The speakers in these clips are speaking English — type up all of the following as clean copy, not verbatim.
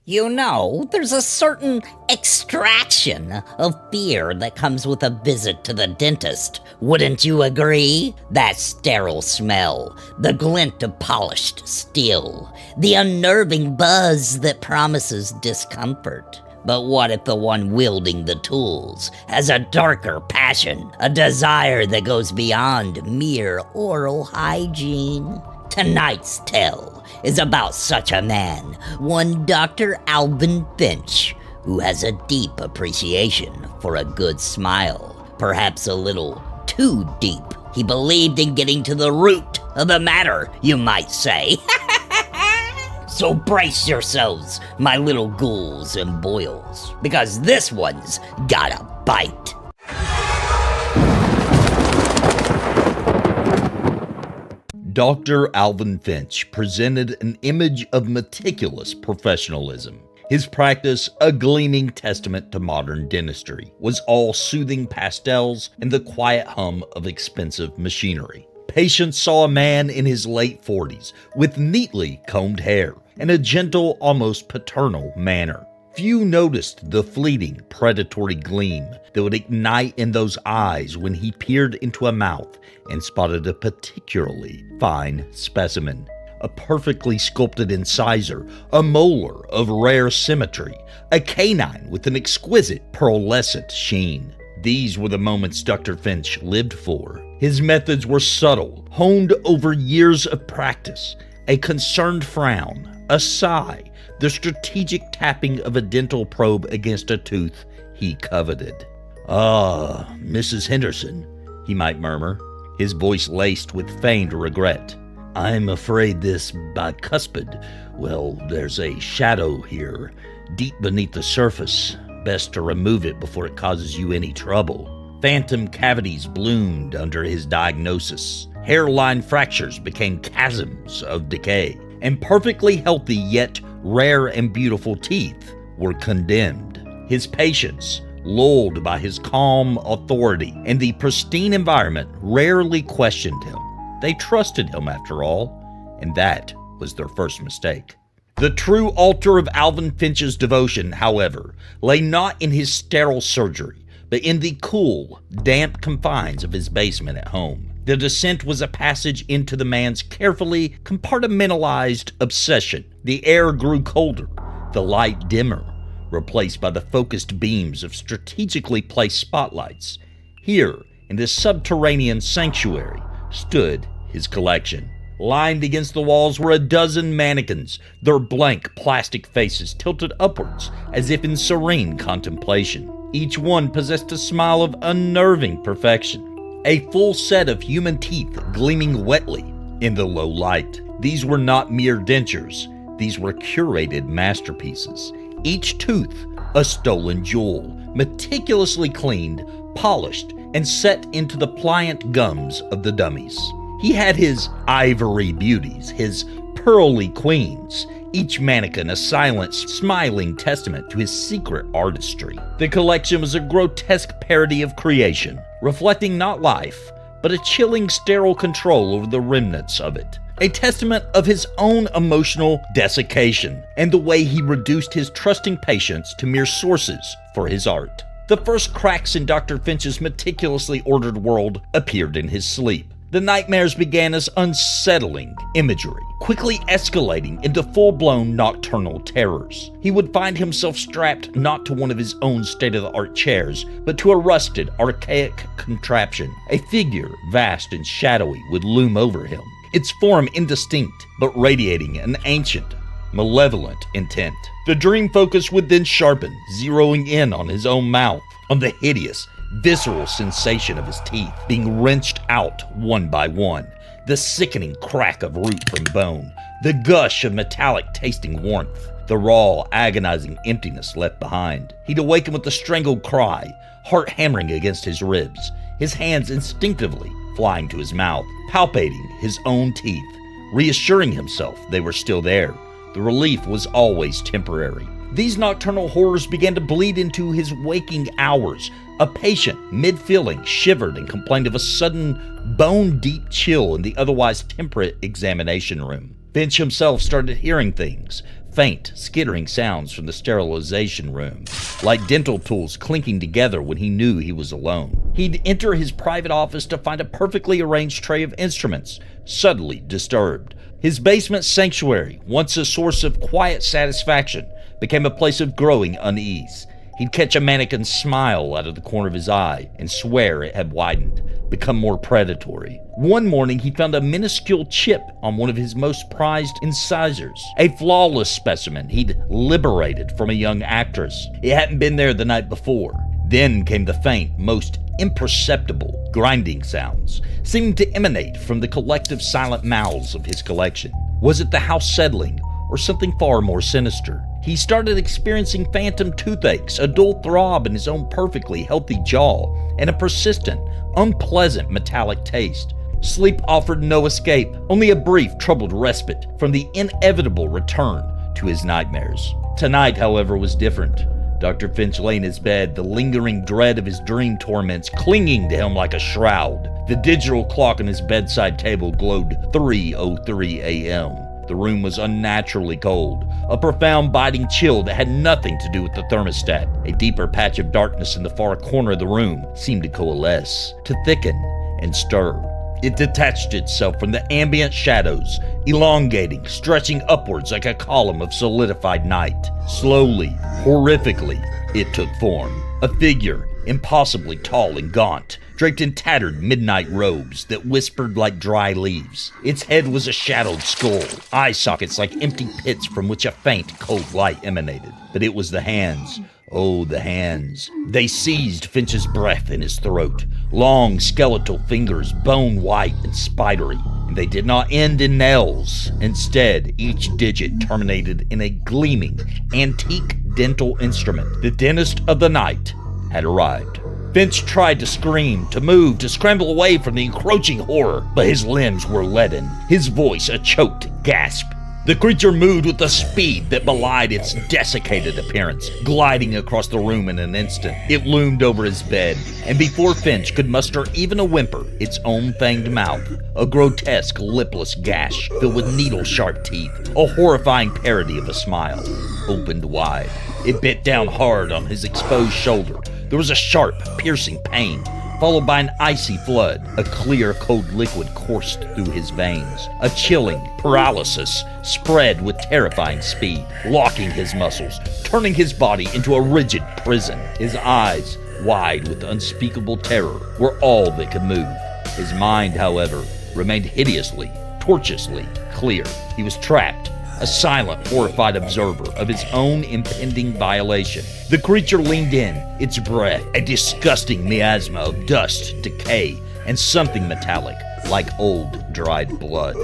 You know, there's a certain extraction of fear that comes with a visit to the dentist. Wouldn't you agree? That sterile smell, the glint of polished steel, the unnerving buzz that promises discomfort. But what if the one wielding the tools has a darker passion, a desire that goes beyond mere oral hygiene? Tonight's tale is about such a man, one Dr. Alvin Finch, who has a deep appreciation for a good smile, perhaps a little too deep. He believed in getting to the root of the matter, you might say. So brace yourselves, my little ghouls and boils, because this one's got a bite. Dr. Alvin Finch presented an image of meticulous professionalism. His practice, a gleaming testament to modern dentistry, was all soothing pastels and the quiet hum of expensive machinery. Patients saw a man in his late 40s with neatly combed hair and a gentle, almost paternal manner. Few noticed the fleeting, predatory gleam that would ignite in those eyes when he peered into a mouth and spotted a particularly fine specimen. A perfectly sculpted incisor, a molar of rare symmetry, a canine with an exquisite pearlescent sheen. These were the moments Dr. Finch lived for. His methods were subtle, honed over years of practice. A concerned frown, a sigh, the strategic tapping of a dental probe against a tooth he coveted. "Ah, Mrs. Henderson," he might murmur, his voice laced with feigned regret. "I'm afraid this bicuspid, well, there's a shadow here, deep beneath the surface. Best to remove it before it causes you any trouble." Phantom cavities bloomed under his diagnosis. Hairline fractures became chasms of decay, and perfectly healthy yet rare and beautiful teeth were condemned. His patients, lulled by his calm authority and the pristine environment, rarely questioned him. They trusted him after all, and that was their first mistake. The true altar of Alvin Finch's devotion, however, lay not in his sterile surgery, but in the cool, damp confines of his basement at home. The descent was a passage into the man's carefully compartmentalized obsession. The air grew colder, the light dimmer, replaced by the focused beams of strategically placed spotlights. Here, in this subterranean sanctuary, stood his collection. Lined against the walls were a dozen mannequins, their blank plastic faces tilted upwards as if in serene contemplation. Each one possessed a smile of unnerving perfection, a full set of human teeth gleaming wetly in the low light. These were not mere dentures, these were curated masterpieces. Each tooth a stolen jewel, meticulously cleaned, polished, and set into the pliant gums of the dummies. He had his ivory beauties, his pearly queens, each mannequin a silent, smiling testament to his secret artistry. The collection was a grotesque parody of creation, reflecting not life, but a chilling, sterile control over the remnants of it. A testament of his own emotional desiccation and the way he reduced his trusting patients to mere sources for his art. The first cracks in Dr. Finch's meticulously ordered world appeared in his sleep. The nightmares began as unsettling imagery, quickly escalating into full-blown nocturnal terrors. He would find himself strapped not to one of his own state-of-the-art chairs, but to a rusted, archaic contraption. A figure, vast and shadowy, would loom over him, its form indistinct, but radiating an ancient, malevolent intent. The dream focus would then sharpen, zeroing in on his own mouth, on the hideous, visceral sensation of his teeth being wrenched out one by one, the sickening crack of root from bone, the gush of metallic tasting warmth, the raw, agonizing emptiness left behind. He'd awaken with a strangled cry, heart hammering against his ribs, his hands instinctively flying to his mouth, palpating his own teeth, reassuring himself they were still there. The relief was always temporary. These nocturnal horrors began to bleed into his waking hours. A patient, mid-filling, shivered and complained of a sudden, bone-deep chill in the otherwise temperate examination room. Finch himself started hearing things, faint, skittering sounds from the sterilization room, like dental tools clinking together when he knew he was alone. He'd enter his private office to find a perfectly arranged tray of instruments, suddenly disturbed. His basement sanctuary, once a source of quiet satisfaction, became a place of growing unease. He'd catch a mannequin's smile out of the corner of his eye and swear it had widened, become more predatory. One morning, he found a minuscule chip on one of his most prized incisors, a flawless specimen he'd liberated from a young actress. It hadn't been there the night before. Then came the faint, most imperceptible grinding sounds, seeming to emanate from the collective silent mouths of his collection. Was it the house settling, or something far more sinister? He started experiencing phantom toothaches, a dull throb in his own perfectly healthy jaw, and a persistent, unpleasant metallic taste. Sleep offered no escape, only a brief, troubled respite from the inevitable return to his nightmares. Tonight, however, was different. Dr. Finch lay in his bed, the lingering dread of his dream torments clinging to him like a shroud. The digital clock on his bedside table glowed 3:03 a.m. The room was unnaturally cold, a profound biting chill that had nothing to do with the thermostat. A deeper patch of darkness in the far corner of the room seemed to coalesce, to thicken and stir. It detached itself from the ambient shadows, elongating, stretching upwards like a column of solidified night. Slowly, horrifically, it took form. A figure, impossibly tall and gaunt, draped in tattered midnight robes that whispered like dry leaves. Its head was a shadowed skull, eye sockets like empty pits from which a faint, cold light emanated. But it was the hands. Oh, the hands. They seized Finch's breath in his throat. Long, skeletal fingers, bone-white and spidery. And they did not end in nails. Instead, each digit terminated in a gleaming, antique dental instrument. The dentist of the night had arrived. Finch tried to scream, to move, to scramble away from the encroaching horror, but his limbs were leaden, his voice a choked gasp. The creature moved with a speed that belied its desiccated appearance, gliding across the room in an instant. It loomed over his bed, and before Finch could muster even a whimper, its own fanged mouth, a grotesque, lipless gash filled with needle-sharp teeth, a horrifying parody of a smile, opened wide. It bit down hard on his exposed shoulder. There was a sharp, piercing pain, followed by an icy flood. A clear, cold liquid coursed through his veins. A chilling paralysis spread with terrifying speed, locking his muscles, turning his body into a rigid prison. His eyes, wide with unspeakable terror, were all that could move. His mind, however, remained hideously, tortuously clear. He was trapped, a silent, horrified observer of his own impending violation. The creature leaned in, its breath a disgusting miasma of dust, decay, and something metallic, like old, dried blood.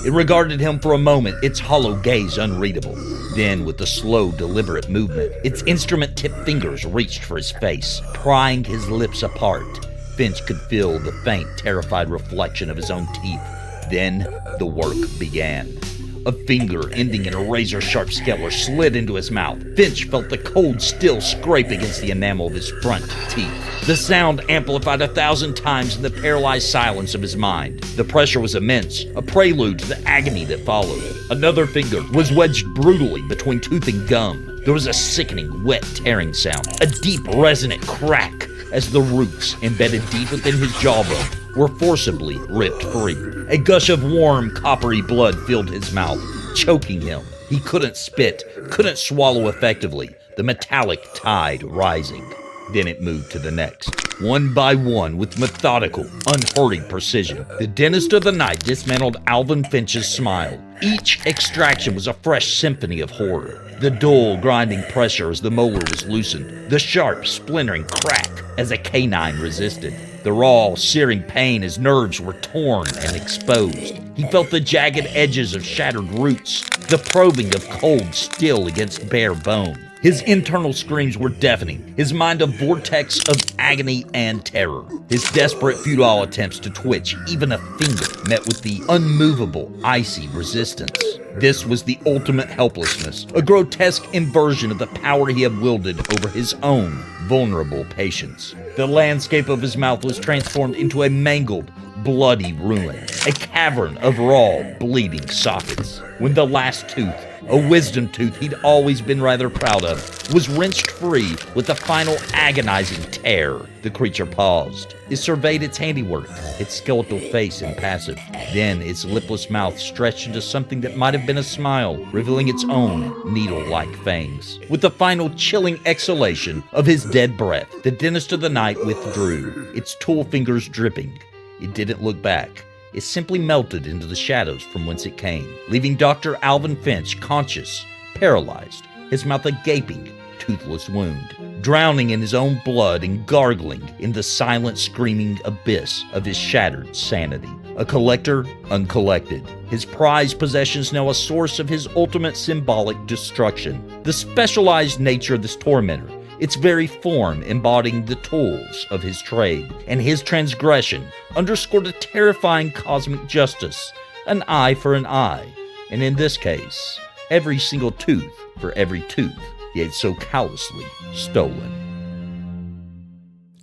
It regarded him for a moment, its hollow gaze unreadable. Then, with a slow, deliberate movement, its instrument-tipped fingers reached for his face, prying his lips apart. Finch could feel the faint, terrified reflection of his own teeth. Then, the work began. A finger ending in a razor-sharp scaler slid into his mouth. Finch felt the cold steel scrape against the enamel of his front teeth. The sound amplified 1,000 times in the paralyzed silence of his mind. The pressure was immense, a prelude to the agony that followed. Another finger was wedged brutally between tooth and gum. There was a sickening, wet tearing sound, a deep, resonant crack as the roots embedded deep within his jawbone were forcibly ripped free. A gush of warm, coppery blood filled his mouth, choking him. He couldn't spit, couldn't swallow effectively, the metallic tide rising. Then it moved to the next. One by one, with methodical, unhurried precision, the dentist of the night dismantled Alvin Finch's smile. Each extraction was a fresh symphony of horror. The dull, grinding pressure as the molar was loosened, the sharp, splintering crack as a canine resisted. The raw, searing pain as nerves were torn and exposed. He felt the jagged edges of shattered roots, the probing of cold steel against bare bone. His internal screams were deafening, his mind a vortex of agony and terror. His desperate, futile attempts to twitch even a finger met with the unmovable, icy resistance. This was the ultimate helplessness, a grotesque inversion of the power he had wielded over his own vulnerable patients. The landscape of his mouth was transformed into a mangled, bloody ruin, a cavern of raw, bleeding sockets. When the last tooth, a wisdom tooth he'd always been rather proud of, was wrenched free with a final agonizing tear, the creature paused. It surveyed its handiwork, its skeletal face impassive. Then its lipless mouth stretched into something that might have been a smile, revealing its own needle-like fangs. With the final chilling exhalation of his dead breath, the dentist of the night withdrew, its tool fingers dripping. It didn't look back. It simply melted into the shadows from whence it came, leaving Dr. Alvin Finch conscious, paralyzed, his mouth a gaping, toothless wound, drowning in his own blood and gargling in the silent, screaming abyss of his shattered sanity. A collector, uncollected. His prized possessions now a source of his ultimate symbolic destruction. The specialized nature of this tormentor, its very form embodying the tools of his trade, and his transgression underscored a terrifying cosmic justice, an eye for an eye, and in this case, every single tooth for every tooth he had so callously stolen.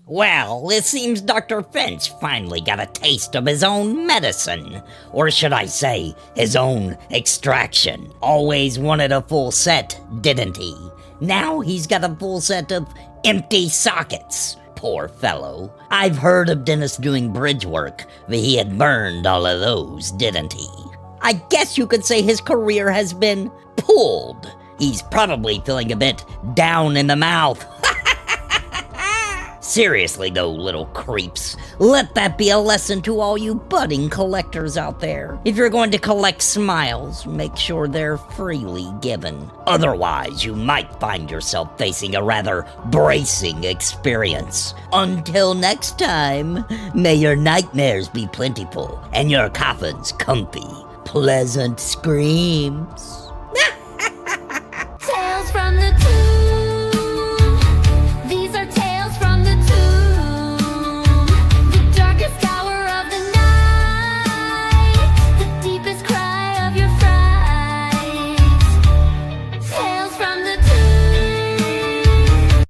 Well, it seems Dr. Finch finally got a taste of his own medicine. Or should I say, his own extraction. Always wanted a full set, didn't he? Now he's got a full set of empty sockets. Poor fellow. I've heard of dentists doing bridge work, but he had burned all of those, didn't he? I guess you could say his career has been pulled. He's probably feeling a bit down in the mouth. Seriously though, little creeps, let that be a lesson to all you budding collectors out there. If you're going to collect smiles, make sure they're freely given. Otherwise, you might find yourself facing a rather bracing experience. Until next time, may your nightmares be plentiful and your coffins comfy. Pleasant screams.